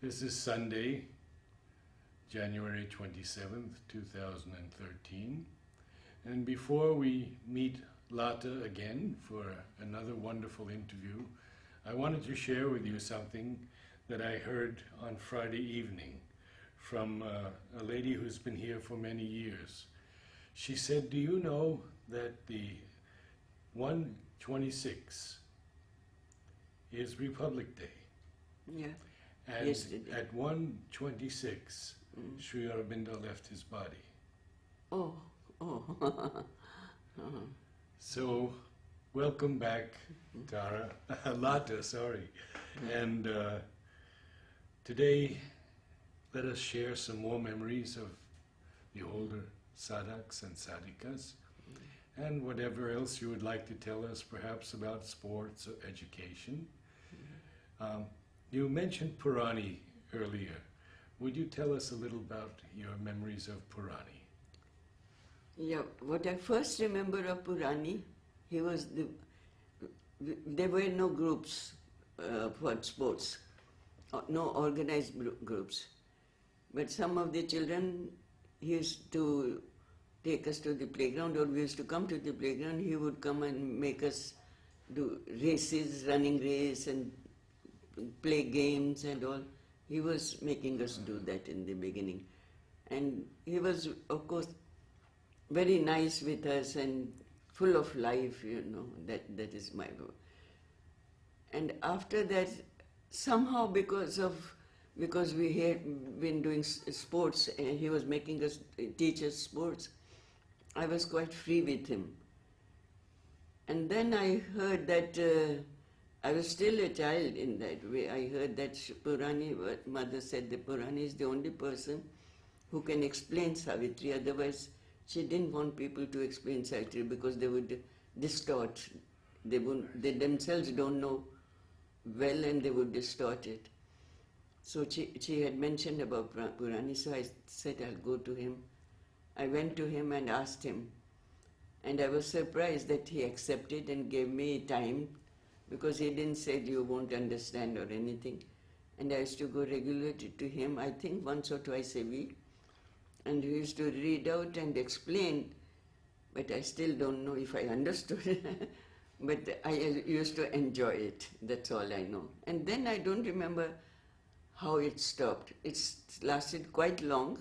This is Sunday, January 27th, 2013. And before we meet Lata again for another wonderful interview, I wanted to share with you something that I heard on Friday evening from a lady who's been here for many years. She said, do you know that the 1/26 is Republic Day? Yeah. And Yesterday. at 1/26, Sri Aurobindo left his body. Oh. So, welcome back, Tara. Lata, sorry. And today, let us share some more memories of the older sadhaks and sadhikas, and whatever else you would like to tell us, perhaps about sports or education. You mentioned Purani earlier. Would you tell us a little about your memories of Purani? Yeah, what I first remember of Purani, there were no groups for sports, no organized groups. But some of the children, he used to take us to the playground, or we used to come to the playground. He would come and make us do races, running race, and play games and all. He was making us do that in the beginning. And he was, of course, very nice with us and full of life, that is my view. And after that, somehow because we had been doing sports and he was making us teach us sports, I was quite free with him. And then I heard that I was still a child in that way. I heard that Purani, mother said that Purani is the only person who can explain Savitri. Otherwise, she didn't want people to explain Savitri because they would distort. They themselves don't know well and they would distort it. So she had mentioned about Purani, so I said I'll go to him. I went to him and asked him. And I was surprised that he accepted and gave me time, because he didn't say you won't understand or anything. And I used to go regularly to him, I think once or twice a week. And he used to read out and explain, but I still don't know if I understood. But I used to enjoy it, that's all I know. And then I don't remember how it stopped. It's lasted quite long,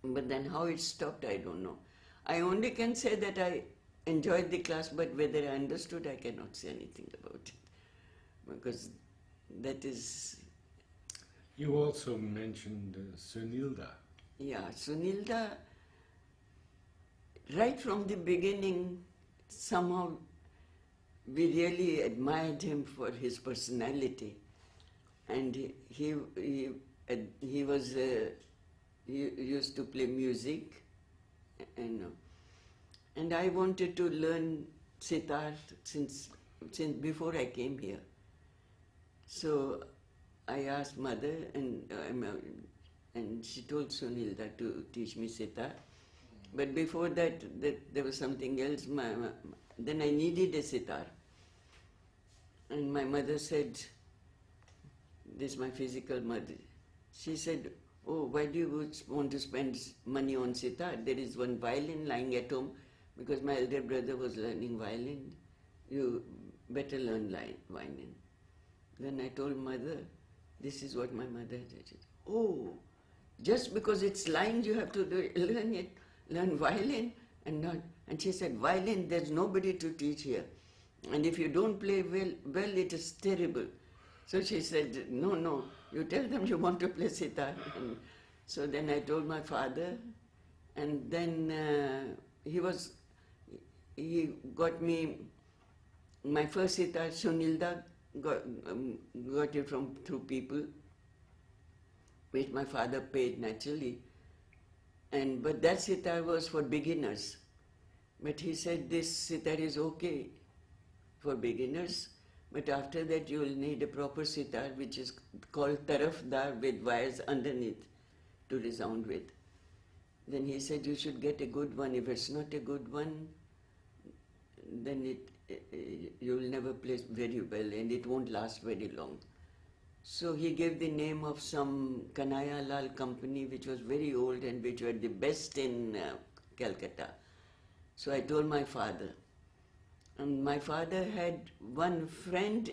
but then how it stopped, I don't know. I only can say that I enjoyed the class, but whether I understood, I cannot say anything about it. Because that is... You also mentioned Sunilda. Yeah, Sunilda, right from the beginning, somehow we really admired him for his personality. And he used to play music, and I wanted to learn sitar since before I came here. So I asked mother, and she told Sunilda to teach me sitar. But before that there was something else. Then I needed a sitar. And my mother said, this is my physical mother, she said, oh, why do you want to spend money on sitar? There is one violin lying at home, because my elder brother was learning violin. You better learn violin. Then I told mother, this is what my mother said. Oh, just because it's lying you have to learn violin and not. And she said, violin, there's nobody to teach here. And if you don't play well, it is terrible. So she said, no, you tell them you want to play sitar. And so then I told my father, and then he got me my first sitar. Sunilda got it through people, which my father paid naturally. But that sitar was for beginners. But he said this sitar is okay for beginners, but after that you will need a proper sitar, which is called tarafdar, with wires underneath to resound with. Then he said you should get a good one. If it's not a good one, then you will never play very well and it won't last very long. So he gave the name of some Kanhaiya Lal company which was very old and which were the best in Calcutta. So I told my father. And my father had one friend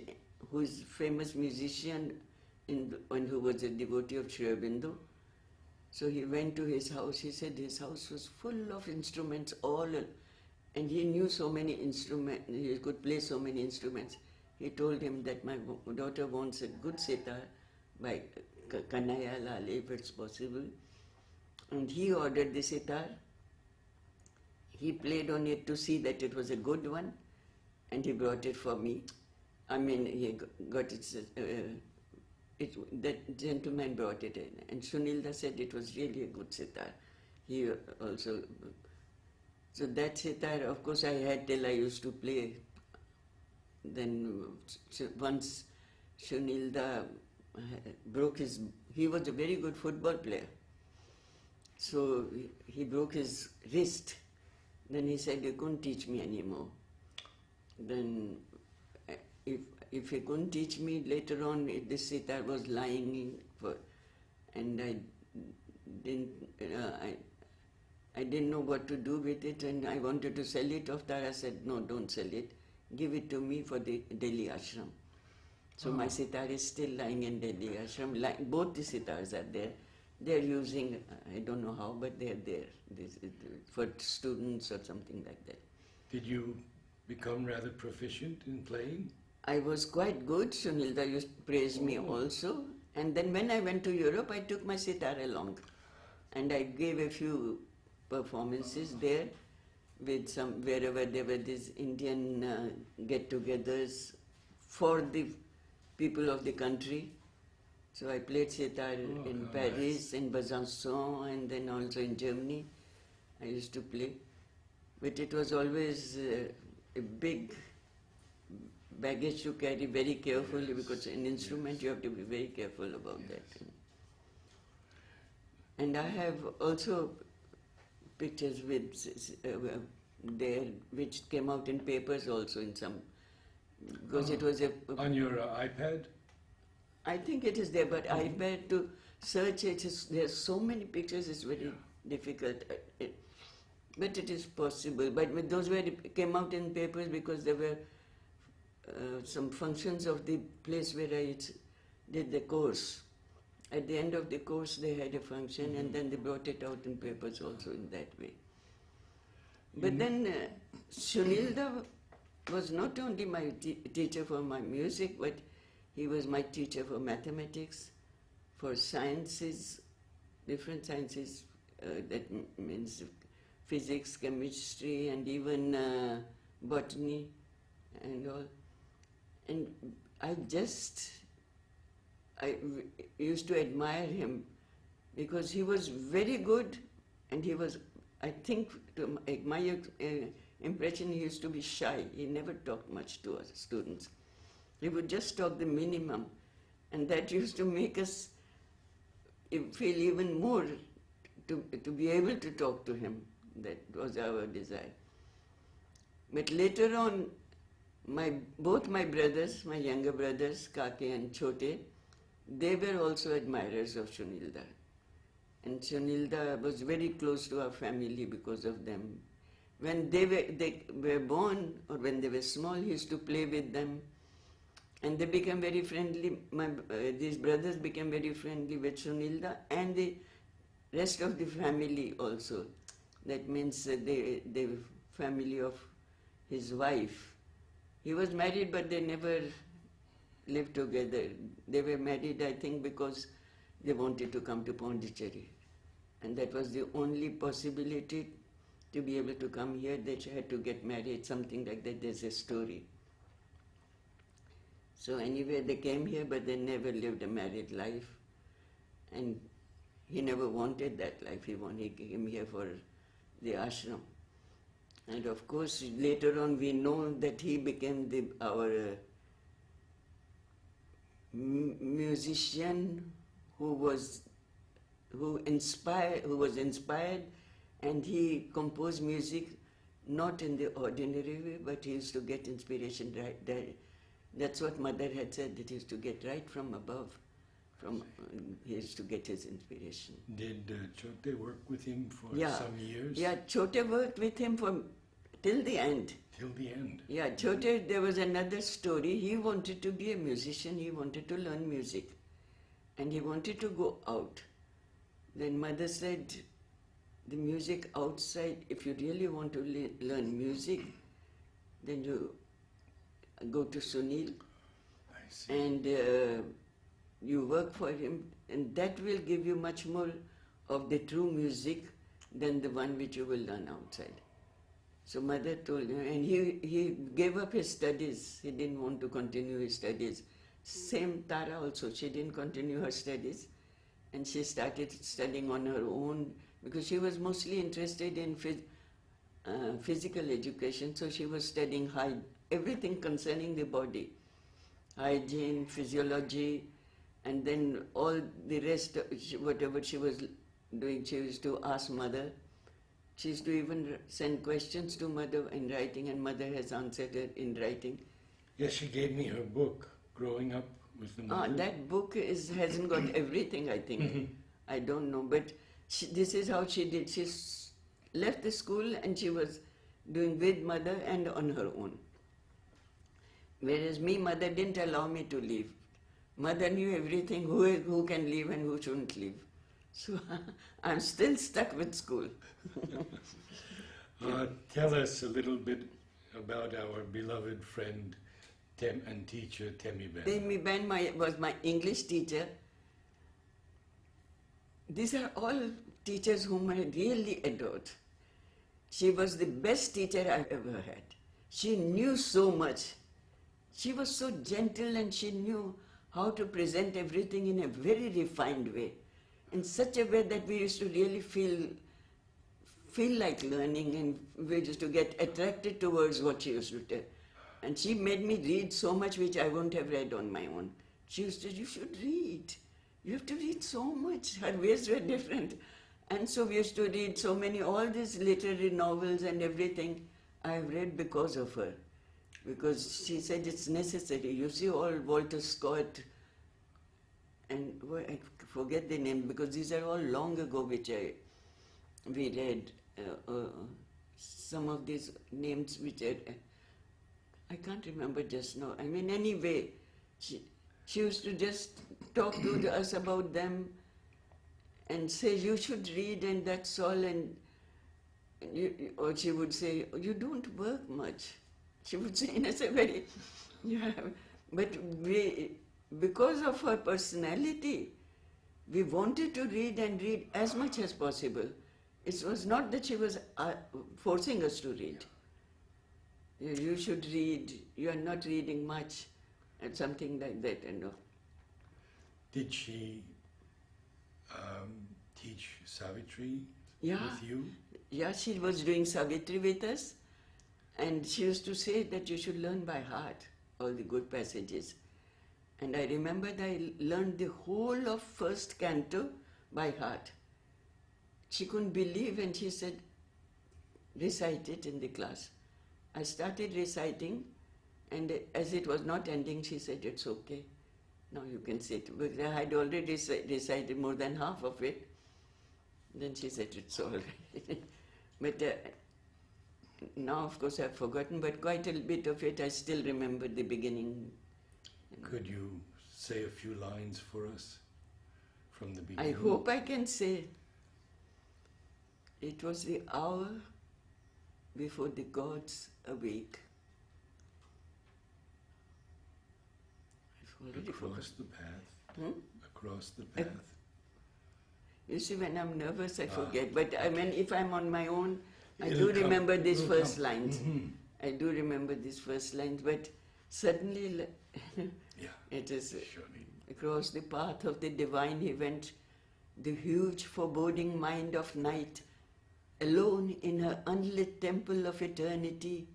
who is famous musician and who was a devotee of Aurobindo. So he went to his house. He said his house was full of instruments, and he knew so many instruments, he could play so many instruments. He told him that my daughter wants a good sitar by Kanhaiya Lal, if it's possible. And he ordered the sitar. He played on it to see that it was a good one, and he brought it for me. I mean, he got it, that gentleman brought it in, and Sunilda said it was really a good sitar. He also, so that sitar, of course, I had till I used to play. Then once Sunilda broke his, he was a very good football player. So he broke his wrist. Then he said, you couldn't teach me anymore. Then if he couldn't teach me, later on this sitar was lying and I didn't know what to do with it, and I wanted to sell it off. Tara said, no, don't sell it. Give it to me for the Delhi ashram. So my sitar is still lying in Delhi ashram. Both the sitars are there. They're using, I don't know how, but they're there for students or something like that. Did you become rather proficient in playing? I was quite good. Sunilda used to praise me also. And then when I went to Europe, I took my sitar along. And I gave a few performances there with some, wherever there were these Indian get-togethers for the people of the country. So I played sitar in Paris, in Besançon, and then also in Germany. I used to play. But it was always a big baggage to carry very carefully, because an instrument you have to be very careful about that. And I have also pictures with there which came out in papers also in some, because it was a... On your iPad? I think it is there, but iPad to search it, there's so many pictures, it's very difficult. But it is possible. But with those came out in papers because there were some functions of the place where I did the course. At the end of the course, they had a function, and then they brought it out in papers also in that way. But then Sunilda was not only my teacher for my music, but he was my teacher for mathematics, for sciences, different sciences, that means physics, chemistry, and even botany and all. And I used to admire him because he was very good, and he was, I think, to my impression, he used to be shy. He never talked much to us students. He would just talk the minimum, and that used to make us feel even more to be able to talk to him. That was our desire. But later on, both my brothers, my younger brothers, Kake and Chote, they were also admirers of Sunilda. And Sunilda was very close to our family because of them. When they were born, or when they were small, he used to play with them. And they became very friendly. These brothers became very friendly with Sunilda and the rest of the family also. That means the family of his wife. He was married, but they never lived together. They were married, I think, because they wanted to come to Pondicherry. And that was the only possibility to be able to come here. They had to get married, something like that. There's a story. So anyway, they came here, but they never lived a married life. And he never wanted that life. He came here for the ashram. And of course, later on, we know that he became our musician who was inspired, and he composed music not in the ordinary way, but he used to get inspiration That's what Mother had said, that he used to get right from above. He used to get his inspiration. Did Chote work with him for Yeah. some years? Yeah, Chote worked with him till the end. Till the end? Yeah, Chote, there was another story. He wanted to be a musician, he wanted to learn music. And he wanted to go out. Then Mother said, the music outside, if you really want to learn music, then you go to Sunil I see. and you work for him, and that will give you much more of the true music than the one which you will learn outside. So Mother told him, and he gave up his studies. He didn't want to continue his studies. Same Tara also, she didn't continue her studies, and she started studying on her own because she was mostly interested in physical education, so she was studying everything concerning the body, hygiene, physiology, and then all the rest, whatever she was doing, she used to ask Mother. She used to even send questions to Mother in writing, and Mother has answered her in writing. Yes, she gave me her book, Growing Up with the Mother. That book hasn't got everything, I think. I don't know, but this is how she did. She left the school and she was doing with Mother and on her own. Whereas me, Mother didn't allow me to leave. Mother knew everything, who can leave and who shouldn't leave. So I'm still stuck with school. Tell us a little bit about our beloved friend and teacher, Temi Ben. Temi Ben was my English teacher. These are all teachers whom I really adored. She was the best teacher I've ever had. She knew so much. She was so gentle and she knew how to present everything in a very refined way, in such a way that we used to really feel like learning, and we used to get attracted towards what she used to tell. And she made me read so much which I wouldn't have read on my own. She used to say, you should read. You have to read so much. Her ways were different. And so we used to read so many, all these literary novels and everything I have read because of her. Because she said it's necessary. You see all Walter Scott, and I forget the name because these are all long ago which we read. Some of these names which I can't remember just now. I mean, anyway, she used to just talk to us about them and say, you should read and that's all. And or she would say, you don't work much. She would say in a very, yeah, but because of her personality, we wanted to read and read as much as possible. It was not that she was forcing us to read. You should read, you are not reading much, and something like that, you know. Did she teach Savitri Yeah. with you? Yeah, she was doing Savitri with us, and she used to say that you should learn by heart all the good passages. And I remember that I learned the whole of first canto by heart. She couldn't believe, and she said, recite it in the class. I started reciting, and as it was not ending, she said, it's okay. Now you can sit. But I had already recited more than half of it. Then she said, it's all right. But now, of course, I've forgotten, but quite a bit of it I still remember the beginning. Could you say a few lines for us from the I beginning? hope I can say, it was the hour before the gods awake. I've already forgotten. Across the path. Across the Uh, path. You see, when I'm nervous, I forget. But I mean, if I'm on my own, I It'll do come. remember these It'll first come. lines. Mhm. I do remember these first lines, but suddenly Yeah, it is surely. across the path of the divine he went, the huge foreboding mind of night, alone in her unlit temple of eternity,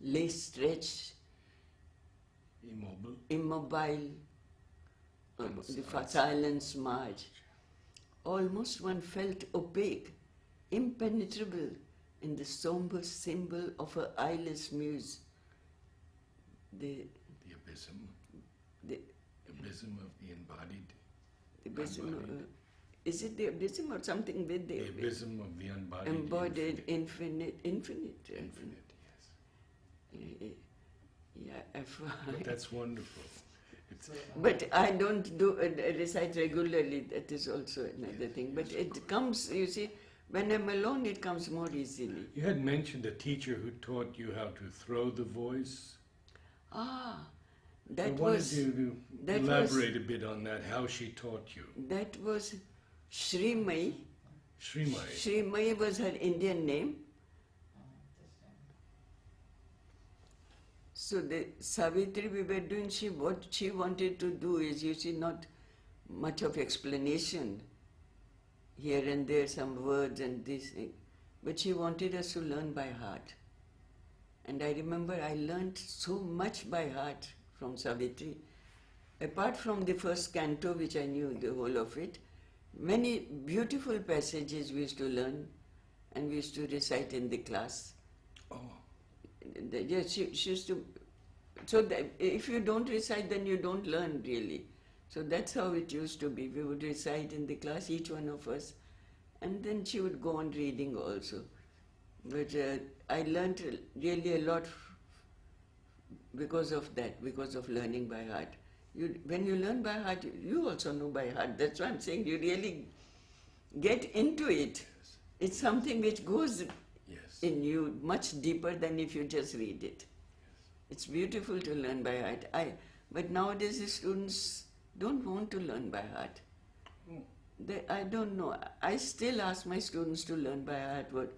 lay stretched, Immobile. immobile, the silence marge. Almost one felt opaque, impenetrable in the somber symbol of her eyeless muse. The abysm. The, Abysm of the embodied. the abysm, Unbodied. is it the abysm or something with The abysm of the unbodied. embodied infinite? Infinite, yes. Yeah, But that's wonderful. It's, but I don't do recite regularly. That is also another thing. But it comes, you see, when I'm alone, it comes more easily. you had mentioned a teacher who taught you how to throw the voice. Ah, I that wanted was you to that elaborate a bit on that, how she taught you. that was Srimai. Srimai. Srimai was her Indian name. So the Savitri we were doing, what she wanted to do is, you see, not much of explanation, here and there some words and this thing, but she wanted us to learn by heart. And I remember I learned so much by heart from Savitri. Apart from the first canto, which I knew the whole of it, many beautiful passages we used to learn and we used to recite in the class. Oh, Yes, she used to. So that if you don't recite, then you don't learn really. So that's how it used to be. We would recite in the class, each one of us, and then she would go on reading also. But I learned really a lot because of that, because of learning by heart. When you learn by heart, you also know by heart. That's why I'm saying you really get into it. yes. It's something which goes Yes. in you much deeper than if you just read it. It's beautiful to learn by heart. But nowadays the students don't want to learn by heart. I don't know. I still ask my students to learn by heart what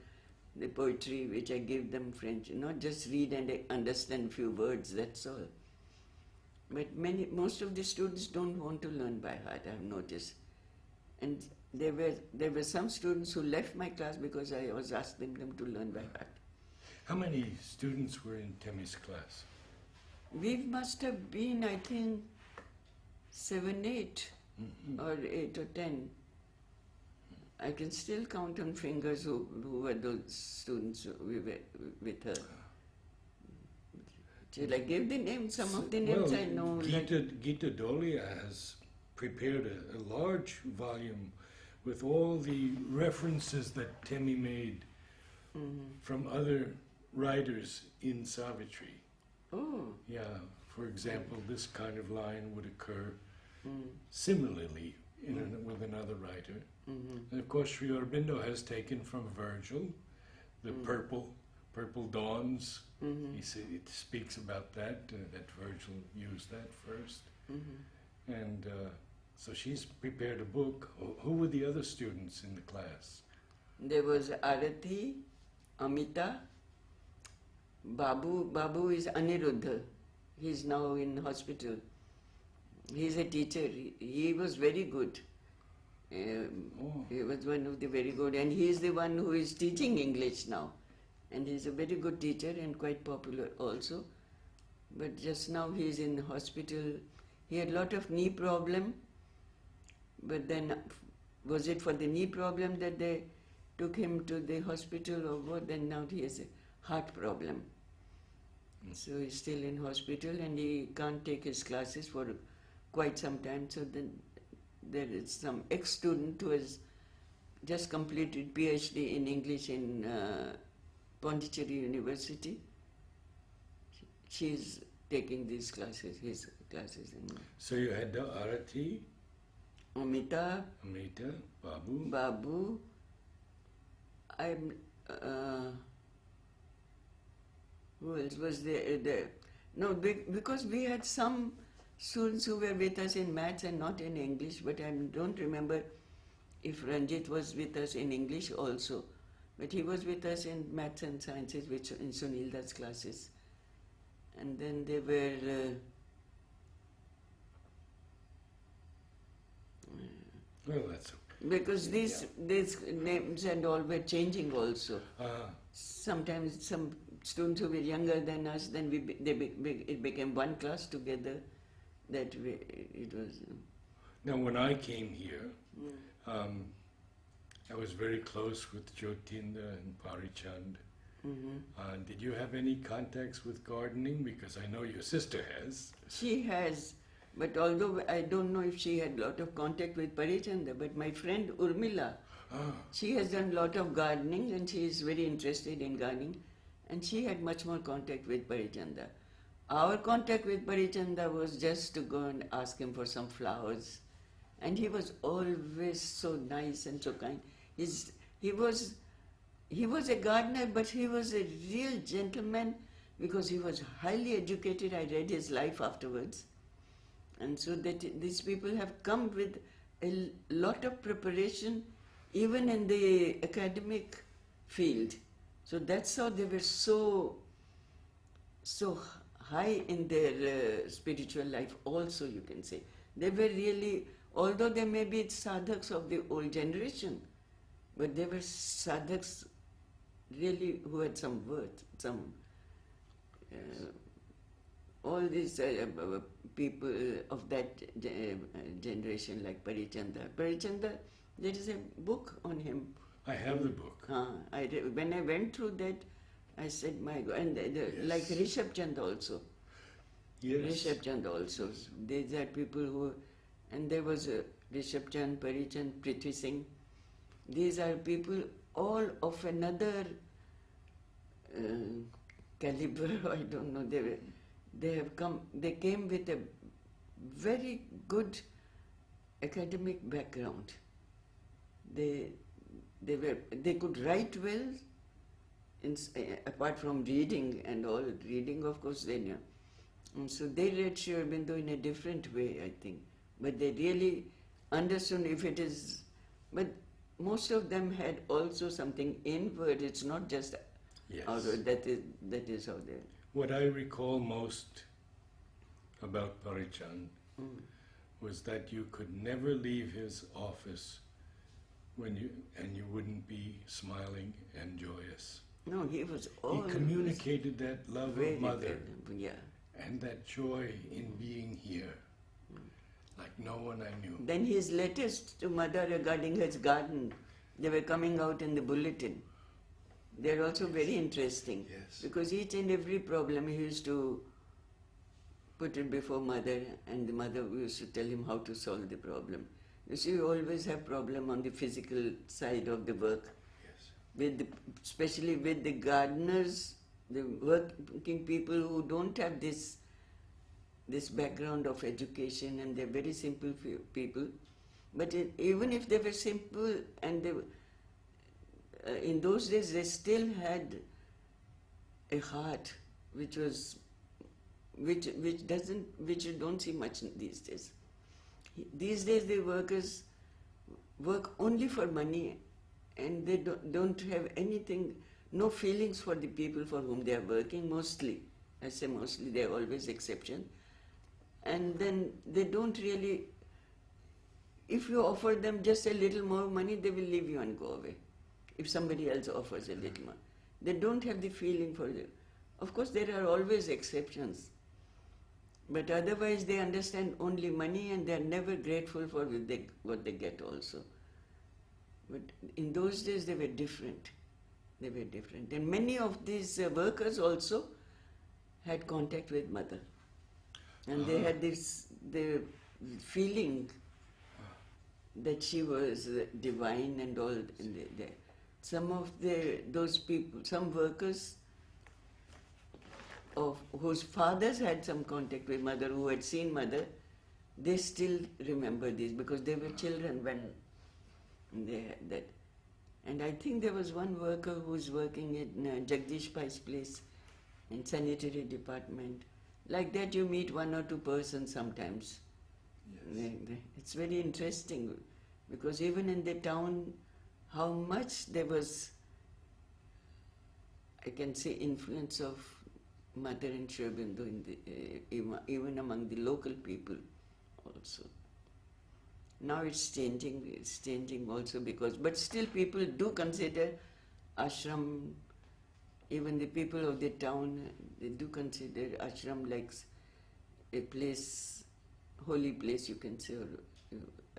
the poetry which I give them French, not just read and understand few words, that's all. But most of the students don't want to learn by heart, I've noticed. And there were some students who left my class because I was asking them to learn by heart. How many students were in Temi's class? We must have been, I think, 7, 8, or 8 or 10. I can still count on fingers who were those students we were with her. Till I gave the names, some of the names I know. Gita Dolia has prepared a large volume with all the references that Temi made from other writers in Savitri. Oh. Yeah, for example, this kind of line would occur similarly with another writer. And of course, Sri Aurobindo has taken from Virgil the purple dawns. It speaks about that Virgil used that first. And so she's prepared a book. Who were the other students in the class? There was Arati, Amita, Babu. Babu is Aniruddha. He's now in hospital. He's a teacher. He was very good. He was one of the very good, and he is the one who is teaching English now. And he's a very good teacher and quite popular also. But just now he is in hospital. He had a lot of knee problem. But then, was it for the knee problem that they took him to the hospital or what? Then now he has a heart problem. So he's still in hospital and he can't take his classes for quite some time. So then there is some ex-student who has just completed PhD in English in Pondicherry University. She's taking these classes, his classes. So you had the Arati, Amita, Babu. Babu. Who else was there? No, because we had some students who were with us in maths and not in English, but I don't remember if Ranjit was with us in English also. But he was with us in maths and sciences, which in Sunilda's classes. And then there were... well, that's okay. Because these names and all were changing also. Sometimes some students who were younger than us, then it became one class together. That way it was. Now, when I came here, I was very close with Jyotinda and Parichand, Did you have any contacts with gardening? Because I know your sister has. She has, but although I don't know if she had lot of contact with Parichanda, but my friend Urmila, Ah, she has done lot of gardening and she is very interested in gardening, and she had much more contact with Parichanda. Our contact with Parichanda was just to go and ask him for some flowers, and he was always so nice and so kind. He's, he was he was a gardener, but he was a real gentleman because he was highly educated. I read his life afterwards. And so that these people have come with a lot of preparation even in the academic field. So that's how they were so high in their spiritual life also, you can say. They were really, although they may be sadhaks of the old generation, but they were sadhaks really who had some worth, some all these people of that generation like Parichanda. Parichanda, there is a book on him. I have the book. When I went through that, I said, my God, and like Rishabh Chand also. Yes. Rishabh Chand also. Yes. These are people who, and there was Rishabh Chand, Parichand, Prithvi Singh. These are people all of another caliber, I don't know. They came with a very good academic background. They could write well, apart from reading and all. Reading, of course, they knew. And so they read Sri Aurobindo in a different way, I think. But they really understood if it is. But most of them had also something inward. It's not just outward. That is how they. What I recall most about Parichand was that you could never leave his office and you wouldn't be smiling and joyous. No, he was all. He communicated that love of mother Yeah. and that joy in being here, like no one I knew. Then his letters to mother regarding his garden, they were coming out in the bulletin. They're also very interesting. Yes. Because each and every problem he used to put it before mother, and the mother used to tell him how to solve the problem. You see, you always have problem on the physical side of the work. Yes. Especially with the gardeners, the working people who don't have this background of education, and they're very simple people. But even if they were simple, and they in those days they still had a heart which you don't see much these days. These days the workers work only for money, and they don't have anything, no feelings for the people for whom they are working. Mostly, I say mostly, there are always exceptions. And then they don't really, if you offer them just a little more money, they will leave you and go away. If somebody else offers a little more, they don't have the feeling for it. Of course, there are always exceptions, but otherwise they understand only money, and they are never grateful for what they get also. But in those days they were different. They were different. And many of these workers also had contact with mother. And they had the feeling that she was divine and all. And some of those people, some workers whose fathers had some contact with mother, who had seen mother, they still remember this because they were children when they had that. And I think there was one worker who was working in Jagdish Pai's place in sanitary department. Like that you meet one or two persons sometimes. Yes. It's very interesting because even in the town, how much there was, I can say, influence of mother and Sri Aurobindo even among the local people also. Now it's changing also but still people do consider ashram, even the people of the town, they do consider ashram like a place, holy place, you can say, or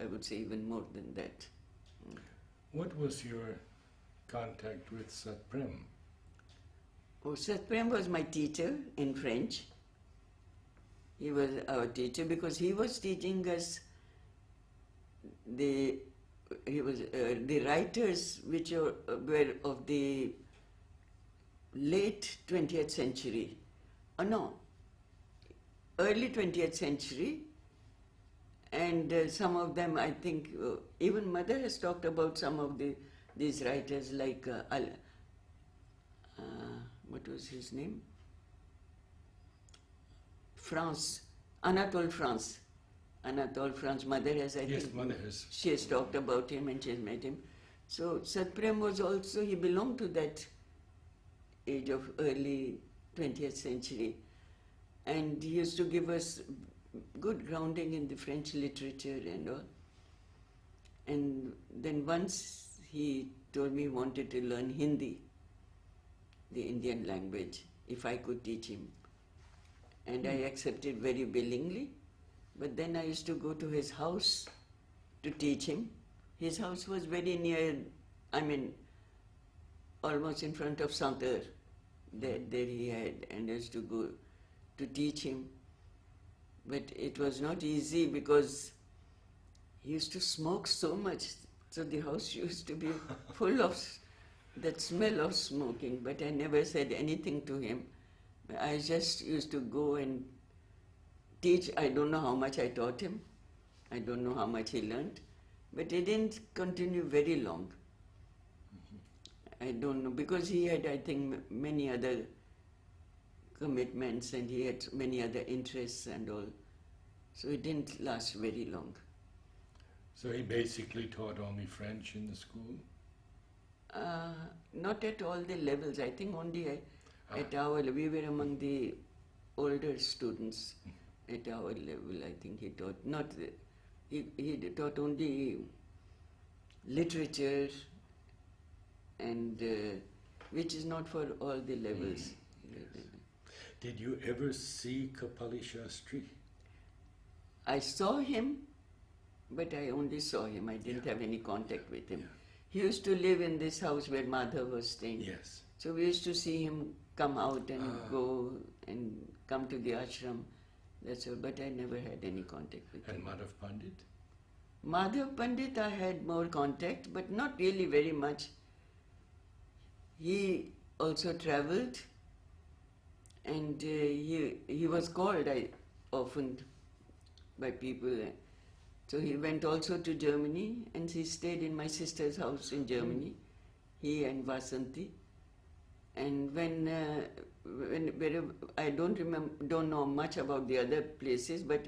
I would say even more than that. What was your contact with Sat Prem? Oh, Satprem was my teacher in French. He was our teacher because he was teaching us the the writers which were of the late 20th century. Oh no, early 20th century, and some of them, I think, even Mother has talked about some of these writers like what was his name? France, Anatole France. Anatole France, Mother has, I Yes, think, Mother has. she has talked about him and she has met him. So Satprem was also, he belonged to that age of early 20th century. And he used to give us good grounding in the French literature and all. And then once he told me he wanted to learn Hindi, the Indian language, if I could teach him. And I accepted very willingly. But then I used to go to his house to teach him. His house was very near, I mean, almost in front of Santerre. There he had, and I used to go to teach him. But it was not easy because he used to smoke so much. So the house used to be full of that smell of smoking. But I never said anything to him. I just used to go and teach. I don't know how much I taught him. I don't know how much he learned. But it didn't continue very long. I don't know, because he had, I think, many other commitments and he had many other interests and all. So it didn't last very long. So he basically taught only French in the school? Not at all the levels. I think only at our level. We were among the older students at our level. I think he taught. He taught only literature, and which is not for all the levels. Yes. Did you ever see Kapali Shastri? I saw him, but I only saw him. I didn't have any contact with him. Yeah. He used to live in this house where Madhav was staying. Yes. So we used to see him come out and go and come to the ashram. That's all. But I never had any contact with him. And Madhav Pandit? Madhav Pandit, I had more contact, but not really very much. He also travelled, and he was called often by people. So he went also to Germany, and he stayed in my sister's house in Germany, he and Vasanti. And wherever, I don't know much about the other places, but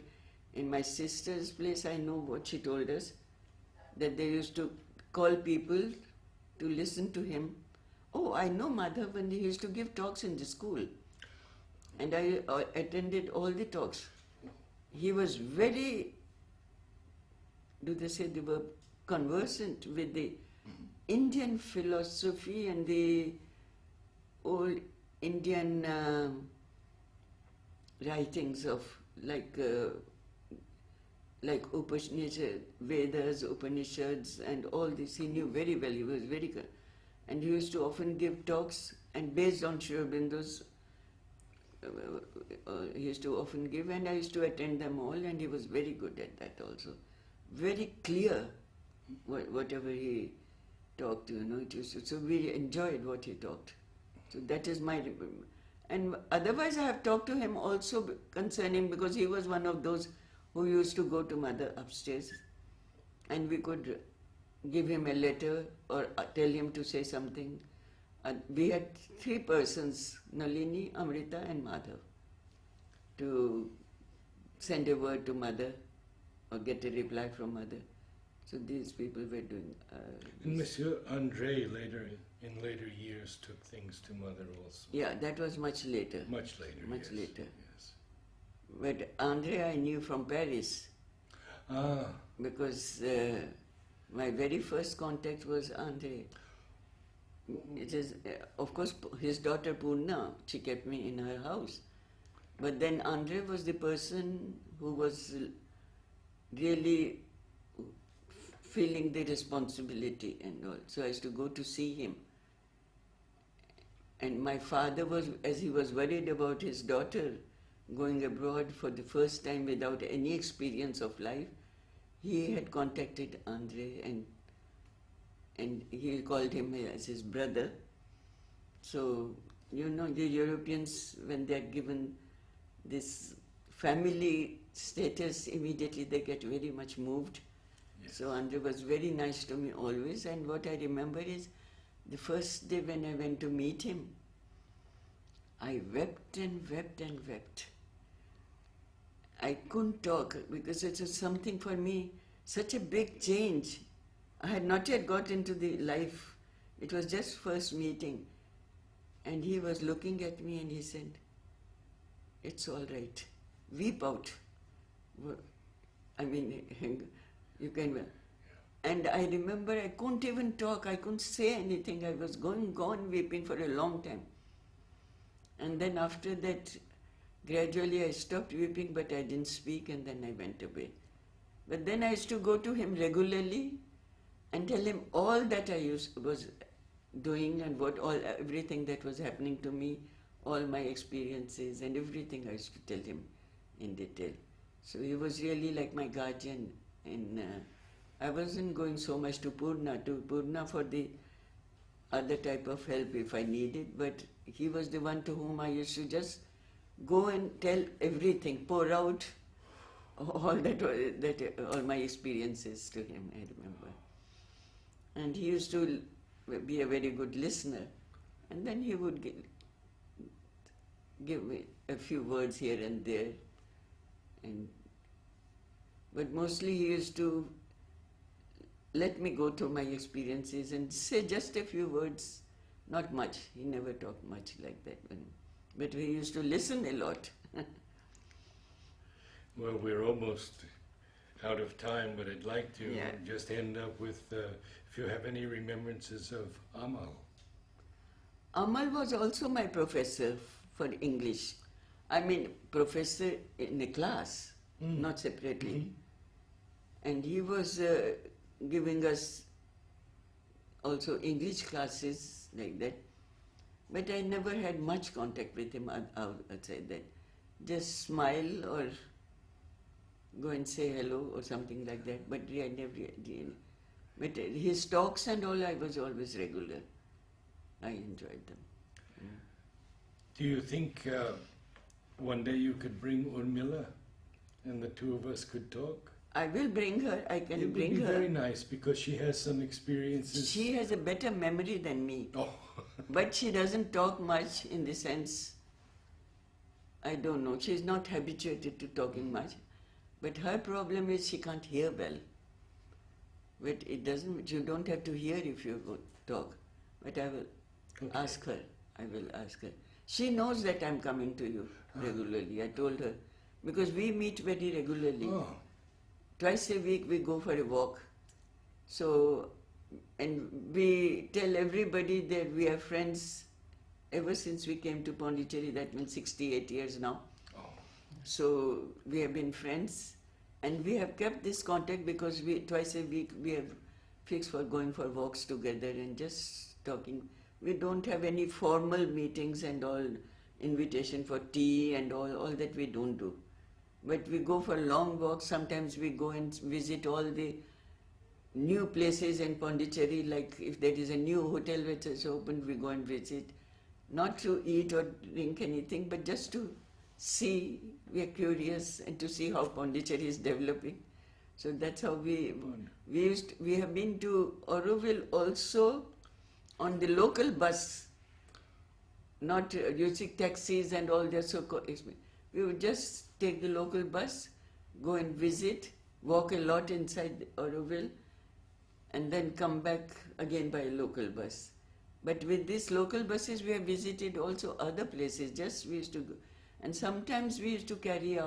in my sister's place, I know what she told us, that they used to call people to listen to him. Oh, I know Madhav, and he used to give talks in the school. And I attended all the talks. He was very, do they say, they were conversant with the Indian philosophy and the old Indian writings of like Upanishad, Vedas, Upanishads, and all this. He knew very well. He was very good. And he used to often give talks, and based on Aurobindo's, he used to often give, and I used to attend them all, and he was very good at that also. Very clear, whatever he talked, it was, so we enjoyed what he talked. So that is my, and otherwise I have talked to him also concerning, because he was one of those who used to go to Mother upstairs, and we could give him a letter or tell him to say something. We had 3 persons, Nalini, Amrita and Madhav, to send a word to Mother or get a reply from Mother. So these people were doing And Monsieur André in later years took things to Mother also. Yeah, that was much later. Much later, Much yes. later. Yes. But André I knew from Paris, because my very first contact was André. It is, of course, his daughter Purna, she kept me in her house. But then André was the person who was really feeling the responsibility and all. So I used to go to see him. And my father was, as he was worried about his daughter going abroad for the first time without any experience of life, he had contacted Andre and he called him as his brother. So, you know, the Europeans, when they're given this family status, immediately they get very much moved. Yes. So Andre was very nice to me always, and what I remember is the first day when I went to meet him, I wept and wept and wept. I couldn't talk because it was something for me, such a big change. I had not yet got into the life. It was just first meeting. And he was looking at me and he said, "It's all right. Weep out." I mean, you can. And I remember I couldn't even talk. I couldn't say anything. I was gone weeping for a long time. And then after that, gradually I stopped weeping, but I didn't speak, and then I went away. But then I used to go to him regularly and tell him all that I was doing and everything that was happening to me, all my experiences and everything I used to tell him in detail. So he was really like my guardian, and I wasn't going so much to Purna for the other type of help if I needed, but he was the one to whom I used to just go and tell everything, pour out all all my experiences to him, I remember. And he used to be a very good listener, and then he would give me a few words here and there, but mostly he used to let me go through my experiences and say just a few words, not much. He never talked much like that, but he used to listen a lot. Well, we're almost out of time, but I'd like to Yeah. just end up with if you have any remembrances of Amal. Amal was also my professor for English. I mean, professor in a class, not separately. And he was giving us also English classes like that. But I never had much contact with him outside that. Just smile or go and say hello or something like that. But I never did. But his talks and all, I was always regular. I enjoyed them. Do you think one day you could bring Urmila and the two of us could talk? I will bring her. I can It bring would be her. very nice because she has some experiences. She has a better memory than me. Oh, But she doesn't talk much in the sense, I don't know, she's not habituated to talking much. But her problem is she can't hear well. But you don't have to hear if you go talk. But I will ask her. I will ask her. She knows that I'm coming to you regularly. I told her. Because we meet very regularly. oh. Twice a week we go for a walk. So, and we tell everybody that we are friends ever since we came to Pondicherry. That means 68 years now. Oh. So we have been friends, and we have kept this contact because twice a week we have fixed for going for walks together and just talking. We don't have any formal meetings and all, invitation for tea and all that we don't do. But we go for long walks. Sometimes we go and visit all the new places in Pondicherry, like if there is a new hotel which is opened, we go and visit. Not to eat or drink anything, but just to see. We are curious and to see how Pondicherry is developing. So that's how we have been to Aurobindo also on the local bus, not using taxis and all that. We would just take the local bus, go and visit, walk a lot inside Aurobindo, and then come back again by a local bus. But with these local buses, we have visited also other places. Just we used to go. And sometimes we used to carry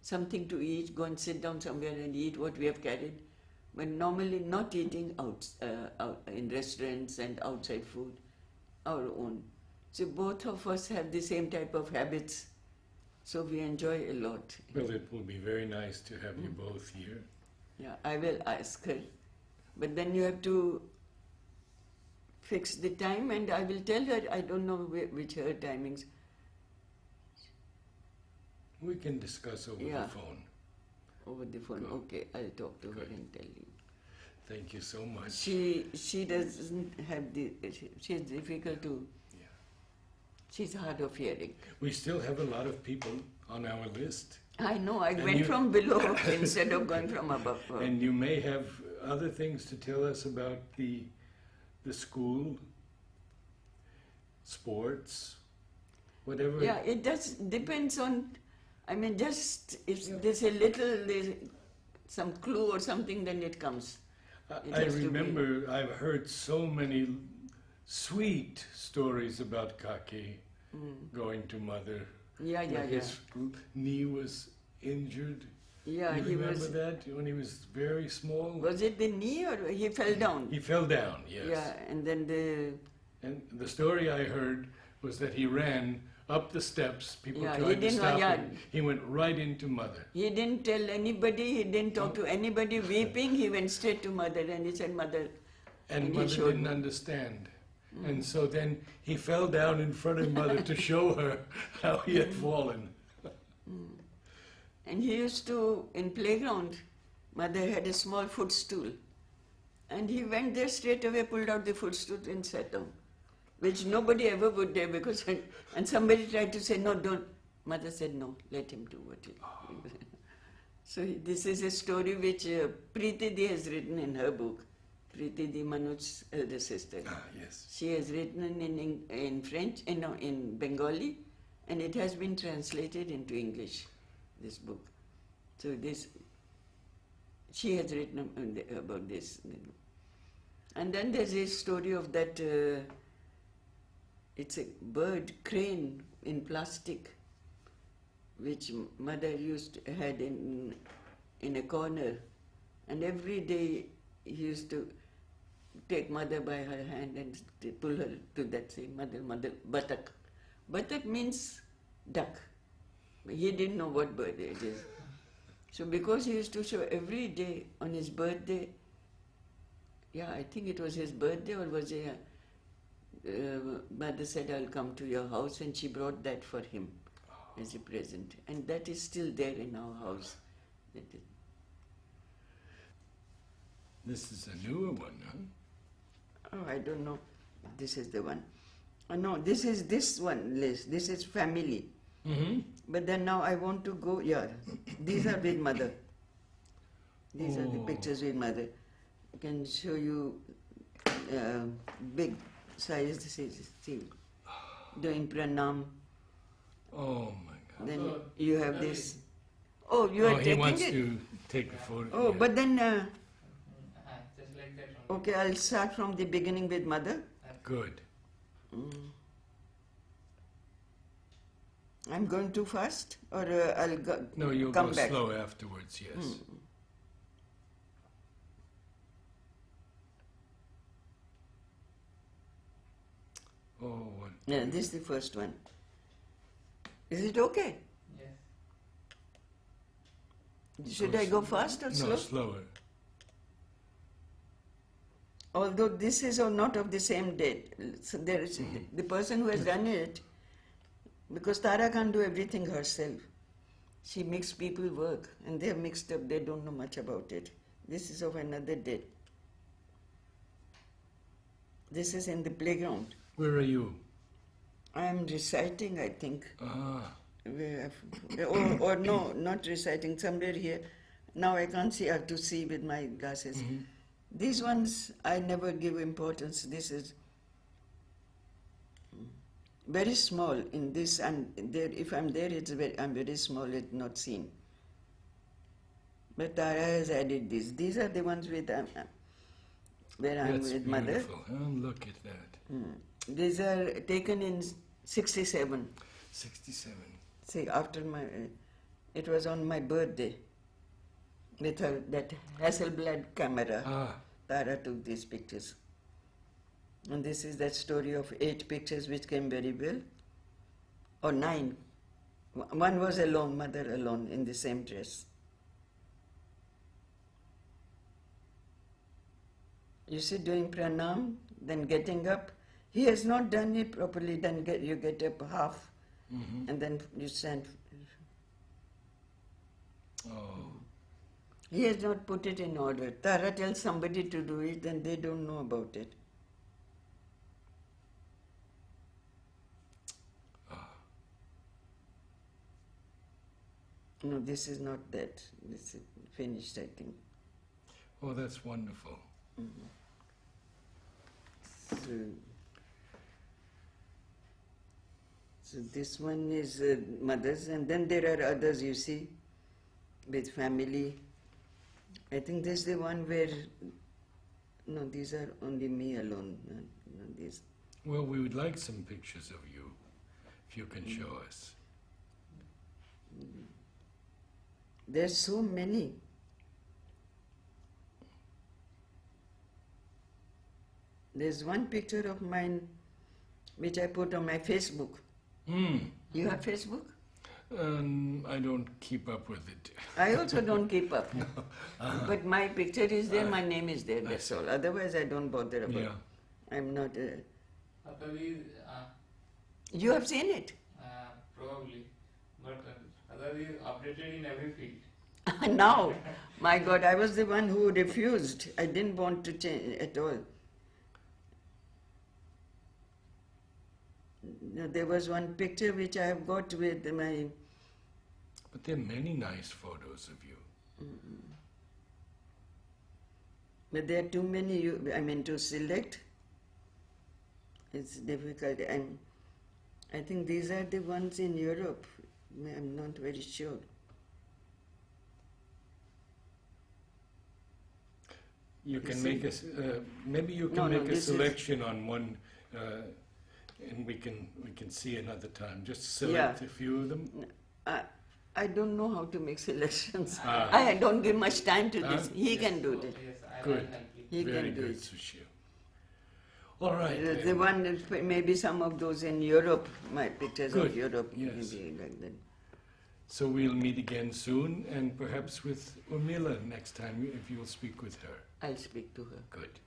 something to eat, go and sit down somewhere and eat what we have carried. But normally not eating out in restaurants and outside food, our own. So both of us have the same type of habits. So we enjoy a lot. Well, it will be very nice to have you both here. Yeah, I will ask her. But then you have to fix the time and I will tell her. I don't know which her timings. We can discuss over Yeah. the phone. Over the phone. Good. Okay, I'll talk to her Good. and tell you. Thank you so much. She doesn't have the. She's difficult to. Yeah. She's hard of hearing. We still have a lot of people on our list. I know. I And went you- from below instead of going from above. And you may have other things to tell us about the school, sports, whatever. Yeah, it does depends on. I mean, just if Yeah. there's some clue or something, then it comes. It I has to be- remember I've heard so many sweet stories about Kake going to mother. Yeah, yeah, when yeah. his knee was injured. Yeah, you he remember was. that when he was very small? Was it the knee or he fell down? He fell down, yes. Yeah, and then the. And the story I heard was that he ran up the steps. People Yeah, he tried to didn't- stop yeah. him. He went right into mother. He didn't tell anybody, he didn't talk to anybody, weeping, he went straight to mother and he said, Mother. And And he mother showed didn't me. understand. And so then he fell down in front of mother to show her how he had fallen. And he used to, in playground, mother had a small footstool. And he went there straight away, pulled out the footstool and sat down. Which nobody ever would do because, and somebody tried to say, no, don't. Mother said, no, let him do what he. So this is a story which Preeti Di has written in her book. Preeti Di, Manoj's elder sister. Ah, yes. She has written in French, no, in Bengali, and it has been translated into English, this book. So this, she has written about this. And then there's a story of that, it's a bird, crane in plastic, which mother had in a corner. And every day he used to take mother by her hand and pull her to that same mother, buttock. Buttock means duck. He didn't know what bird it is. So because he used to show every day on his birthday, yeah, I think it was his birthday or was it, mother said, I'll come to your house, and she brought that for him as a present. And that is still there in our house. This is a newer one, huh? Oh, I don't know. This is the one. No, this is this one, Liz. This is family. Mm-hmm. But then now I want to go, yeah. These are with mother. These are the Oh. pictures with mother. I can show you big size. This is, see, doing pranam. Oh my God. Then you have this. Oh, you are he taking wants it? to take a photo. Oh, yeah. but then, Just like that only. okay, I'll start from the beginning with mother. Good. I'm going too fast, or I'll go, No, you'll come go back. slow afterwards, yes. Oh, what? Yeah, this is the first one. Is it okay? Yes. Should I go fast or slow? No, slower. Although this is not of the same date. So there is the person who has done it, because Tara can't do everything herself. She makes people work, and they're mixed up. They don't know much about it. This is of another date. This is in the playground. Where are you? I am reciting, I think. Ah, Or no, not reciting, somewhere here. Now I can't see, I have to see with my glasses. These ones I never give importance. This is very small in this, and there, if I'm there, I'm very small, it's not seen. But Tara has added these. These are the ones with where I'm that's with mother. beautiful. Oh, look at that. These are taken in 67. 67. See, after my, it was on my birthday. With her, that Hasselblad camera, Ah, Tara took these pictures. And this is that story of 8 pictures which came very well. Or 9. One was alone, mother alone, in the same dress. You see, doing pranam, then getting up. He has not done it properly, then you get up half, and then you stand. Oh, He has not put it in order. Tara tells somebody to do it, then they don't know about it. No, this is not that. This is finished, I think. oh, that's wonderful. So this one is mothers, and then there are others, you see, with family. I think this is the one where, no, these are only me alone. No, these. Well, we would like some pictures of you, if you can show us. There's so many. There's one picture of mine which I put on my Facebook. You have Facebook? I don't keep up with it. I also don't keep up. But my picture is there, my name is there, that's all. Otherwise I don't bother about it. Yeah. I'm not... Otherwise, You have seen it? probably, but otherwise updated in every field. Now, my God, I was the one who refused. I didn't want to change at all. There was one picture which I have got with my... But there are many nice photos of you. But there are too many, to select. It's difficult. And I think these are the ones in Europe. I'm not very sure. You can see? make a, maybe you can No, make a this is- selection on one, and we can see another time. Just select a few of them. I don't know how to make selections. Ah. I don't give much time to this. He Yes, can do so, it. Yes, I Good. will help you. He Very can do good, it. Sushil. All right. The one, maybe some of those in Europe, my pictures Good, of Europe, yes. maybe like that. So we'll meet again soon, and perhaps with Urmila next time, if you'll speak with her. I'll speak to her. Good.